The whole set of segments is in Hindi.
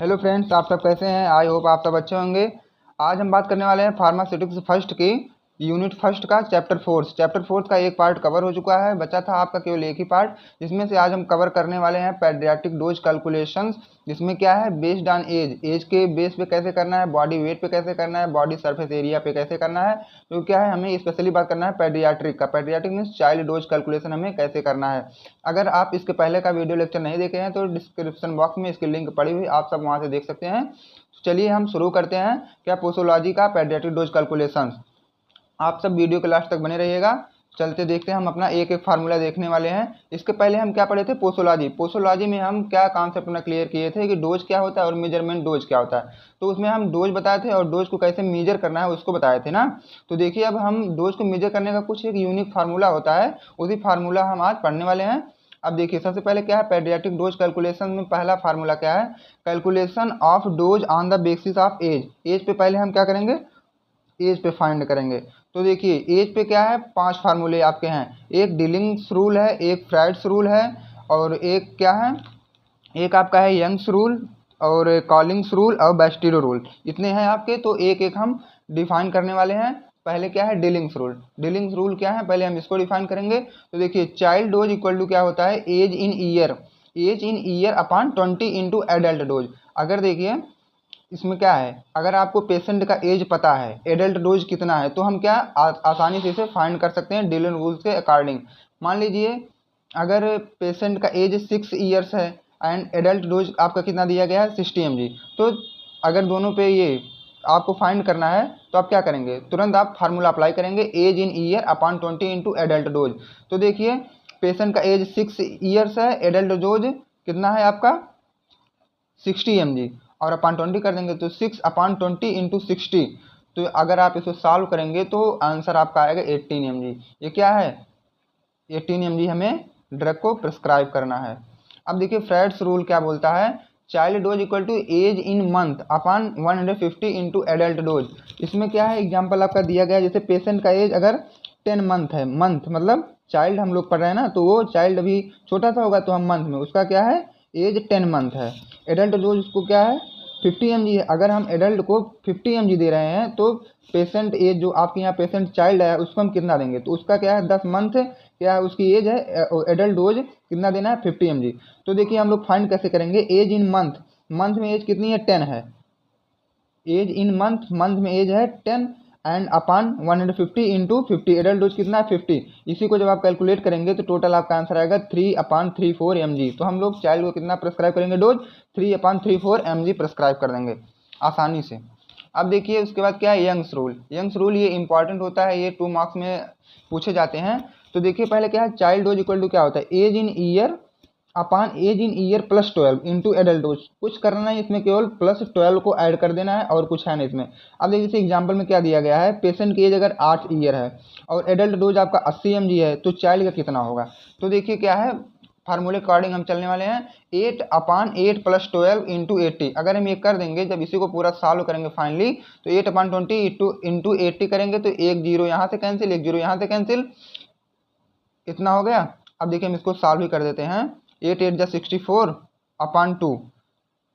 हेलो फ्रेंड्स, आप सब कैसे हैं। आई होप आप सब अच्छे होंगे। आज हम बात करने वाले हैं फार्मास्यूटिक्स फर्स्ट की यूनिट फर्स्ट का चैप्टर फोर्थ का एक पार्ट कवर हो चुका है। बचा था आपका केवल एक ही पार्ट, जिसमें से आज हम कवर करने वाले हैं पेडियाट्रिक डोज कैलकुलेशंस। जिसमें क्या है, बेस्ड ऑन एज के बेस पे कैसे करना है, बॉडी वेट पे कैसे करना है, बॉडी सरफेस एरिया पे कैसे करना है। तो क्या है, हमें स्पेशली बात करना है पेडियाट्रिक का। Paediatric means child dose calculation हमें कैसे करना है। अगर आप इसके पहले का वीडियो लेक्चर नहीं देखे हैं तो डिस्क्रिप्शन बॉक्स में इसकी लिंक पड़ी हुई, आप सब वहां से देख सकते हैं। तो चलिए हम शुरू करते हैं क्या पोसोलॉजी का पेडियाट्रिक डोज कैलकुलेशन। आप सब वीडियो के लास्ट तक बने रहिएगा। चलते देखते हैं, हम अपना एक एक फार्मूला देखने वाले हैं। इसके पहले हम क्या पढ़े थे, पोसोलॉजी में हम क्या कॉन्सेप्ट अपना क्लियर किए थे कि डोज क्या होता है और मेजरमेंट डोज क्या होता है। तो उसमें हम डोज बताए थे और डोज को कैसे मेजर करना है उसको बताए थे ना। तो देखिए, अब हम डोज को मेजर करने का कुछ एक यूनिक फार्मूला होता है, उसी फार्मूला हम आज पढ़ने वाले हैं। अब देखिए, सबसे पहले क्या है, पेडियाट्रिक डोज कैलकुलेशन में पहला फार्मूला क्या है, calculation of dose on the basis of age. Age पे पहले हम क्या करेंगे, एज पे फाइंड करेंगे। तो देखिए, एज पे क्या है, 5 फार्मूले आपके हैं। एक डिलिंग्स रूल है, एक फ्राइड्स रूल है, और एक क्या है, एक आपका है यंग्स रूल, और कॉलिंग्स रूल और बेस्टिरो रूल। इतने हैं आपके। तो एक एक हम डिफाइन करने वाले हैं। पहले क्या है, डिलिंग्स रूल क्या है, पहले हम इसको डिफाइन करेंगे। तो देखिए, चाइल्ड डोज इक्वल टू क्या होता है, age in year upon 20 into adult dose. अगर देखिए इसमें क्या है, अगर आपको पेशेंट का एज पता है, एडल्ट डोज कितना है, तो हम क्या आसानी से इसे फाइंड कर सकते हैं डिलन रूल्स के अकॉर्डिंग। मान लीजिए अगर पेशेंट का एज 6 ईयर्स है एंड एडल्ट डोज आपका कितना दिया गया है, 60 mg। तो अगर दोनों पे ये आपको फाइंड करना है तो आप क्या करेंगे, तुरंत आप फार्मूला अप्लाई करेंगे, age in year upon 20 into adult dose. तो देखिए, पेशेंट का एज 6 ईयर्स है, एडल्ट डोज कितना है आपका 60 mg, और अपान 20 कर देंगे तो 6/20 इंटू 60। तो अगर आप इसको सॉल्व करेंगे तो आंसर आपका आएगा 18 mg। ये क्या है, 18 mg हमें ड्रग को प्रिस्क्राइब करना है। अब देखिए, फ्रेड्स रूल क्या बोलता है, child dose equal to age in month upon 150 into adult dose. इसमें क्या है, एग्जाम्पल आपका दिया गया है, जैसे पेशेंट का एज अगर 10 मंथ है, मंथ मतलब चाइल्ड हम लोग पढ़ रहे हैं ना, तो वो चाइल्ड अभी छोटा सा होगा तो हम मंथ में उसका क्या है, एज 10 मंथ है। एडल्ट डोज उसको क्या है, 50 mg है। अगर हम एडल्ट को 50 mg दे रहे हैं तो पेशेंट एज जो आपके यहाँ पेशेंट चाइल्ड है उसको हम कितना देंगे, तो उसका क्या है 10 मंथ क्या है उसकी एज है, एडल्ट डोज कितना देना है 50 mg। तो देखिए, हम लोग फाइंड कैसे करेंगे, एज इन मंथ, मंथ में एज कितनी है 10 है, एज इन मंथ, मंथ में एज है 10 and upon 150 into 50, adult dose कितना है 50। इसी को जब आप कैलकुलेट करेंगे तो टोटल आपका आंसर आएगा 3/34 mg। तो हम लोग चाइल्ड को कितना प्रेस्क्राइब करेंगे डोज, 3/34 mg प्रेस्क्राइब कर देंगे आसानी से। अब देखिए, उसके बाद क्या है, यंग्स रूल ये इंपॉर्टेंट होता है, ये 2 मार्क्स में पूछे जाते हैं। तो देखिए, पहले क्या है, चाइल्ड डोज इक्वल टू क्या होता है, age in year upon age in year plus 12 into adult dose. कुछ करना नहीं इसमें, केवल प्लस 12 को ऐड कर देना है और कुछ है नहीं इसमें। अब देखिए, जैसे एग्जांपल में क्या दिया गया है, पेशेंट की एज अगर 8 ईयर है और एडल्ट डोज आपका 80 mg है, तो चाइल्ड का कितना होगा। तो देखिए क्या है, फार्मूले अकॉर्डिंग हम चलने वाले हैं, 8/8 प्लस 12 इंटू 80। अगर हम ये कर देंगे, जब इसी को पूरा सॉल्व करेंगे फाइनली, तो 8/20 इंटू 80 करेंगे तो एक जीरो यहाँ से कैंसिल, एक जीरो यहाँ से कैंसिल, इतना हो गया। अब देखिए, हम इसको सॉल्व ही कर देते हैं, 8 8 जा 64/2,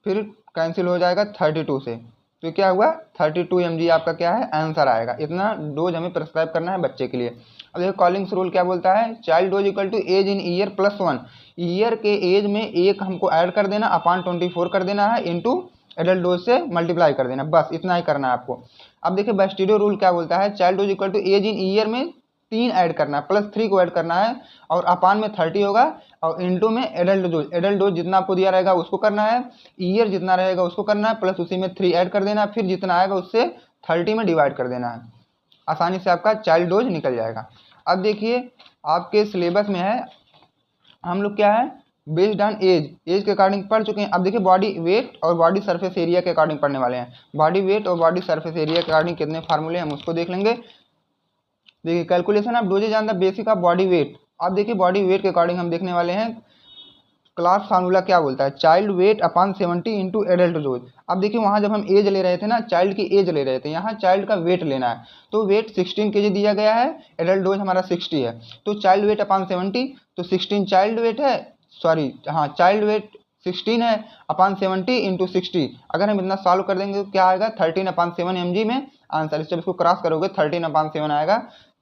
फिर कैंसिल हो जाएगा 32 से। तो क्या हुआ, 32 mg आपका क्या है आंसर आएगा। इतना डोज हमें प्रिस्क्राइब करना है बच्चे के लिए। अब देखो, कॉलिंग्स रूल क्या बोलता है, child dose equal to age in year plus 1, year के एज में एक हमको ऐड कर देना, अपान 24 कर देना है, इंटू एडल्ट डोज से मल्टीप्लाई कर देना, बस इतना ही करना है आपको। अब देखिए, बेस्टिरो रूल क्या बोलता है, child dose equal to age in year में 3 ऐड करना है, प्लस 3 को ऐड करना है, और अपान में 30 होगा, और इंटू में एडल्ट डोज जितना आपको दिया रहेगा उसको करना है, ईयर जितना रहेगा उसको करना है, प्लस उसी में 3 ऐड कर देना है, फिर जितना आएगा उससे 30 में डिवाइड कर देना है। आसानी से आपका चाइल्ड डोज निकल जाएगा। अब देखिए, आपके सिलेबस में है, हम लोग क्या है, बेस्ड ऑन एज के अकॉर्डिंग पढ़ चुके हैं। अब देखिए, बॉडी वेट और बॉडी सरफेस एरिया के अकॉर्डिंग पढ़ने वाले हैं। बॉडी वेट और बॉडी सरफेस एरिया के अकॉर्डिंग कितने फार्मूले हम उसको देख लेंगे। देखिए, calculation of doses on the basic of body weight. अब देखिए, बॉडी वेट के अकॉर्डिंग हम देखने वाले हैं, क्लास फार्मूला क्या बोलता है, चाइल्ड वेट अपान 70 इंटू एडल्ट डोज। अब देखिए, वहाँ जब हम एज ले रहे थे ना, चाइल्ड की एज ले रहे थे, यहाँ चाइल्ड का वेट लेना है। तो वेट 16 kg दिया गया है, एडल्ट डोज हमारा 60 है, तो चाइल्ड वेट अपान 70, तो 16 चाइल्ड वेट है, सॉरी हाँ, चाइल्ड वेट 16 है अपान 70 इंटू 60। अगर हम इतना सॉल्व कर देंगे तो क्या आएगा 13/7 mg में आंसर। जब इसको क्रॉस करोगे 13/7 आएगा।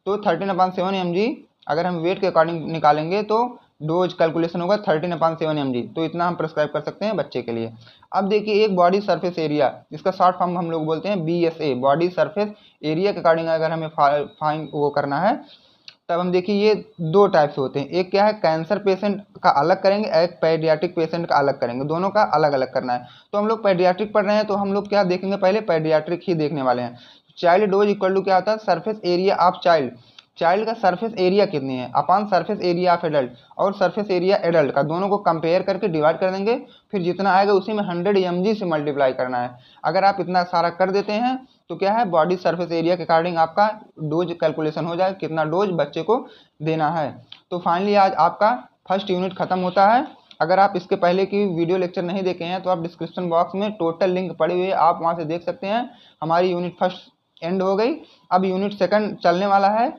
तो 13/7 mg अगर हम वेट के अकॉर्डिंग निकालेंगे तो डोज कैलकुलेशन होगा 13/7 mg। तो इतना हम प्रिस्क्राइब कर सकते हैं बच्चे के लिए। अब देखिए एक बॉडी सरफेस एरिया, जिसका शॉर्ट फॉर्म हम लोग बोलते हैं BSA, बॉडी सरफेस एरिया के अकॉर्डिंग अगर हमें फाइन वो करना है, तब हम देखिए ये दो टाइप से होते हैं। एक क्या है, कैंसर पेशेंट का अलग करेंगे, एक पेडियाट्रिक पेशेंट का अलग करेंगे, दोनों का अलग अलग करना है। तो हम लोग पेडियाट्रिक पढ़ रहे हैं तो हम लोग क्या देखेंगे, पहले पेडियाट्रिक ही देखने वाले हैं। चाइल्ड डोज इक्वल टू क्या होता है, surface area of child. Child का सरफेस एरिया कितनी है upon surface area of adult, और सरफेस एरिया एडल्ट का, दोनों को कंपेयर करके डिवाइड कर देंगे। फिर जितना आएगा उसी में 100 mg से मल्टीप्लाई करना है। अगर आप इतना सारा कर देते हैं तो क्या है, बॉडी सरफेस एरिया के अकॉर्डिंग आपका डोज कैलकुलेशन हो जाए, कितना डोज बच्चे को देना है। तो फाइनली आज आपका फर्स्ट यूनिट खत्म होता है। अगर आप इसके पहले की वीडियो लेक्चर नहीं देखे हैं तो आप डिस्क्रिप्शन बॉक्स में टोटल लिंक पड़ी हुई है, आप वहां से देख सकते हैं। हमारी यूनिट फर्स्ट एंड हो गई, अब यूनिट सेकंड चलने वाला है।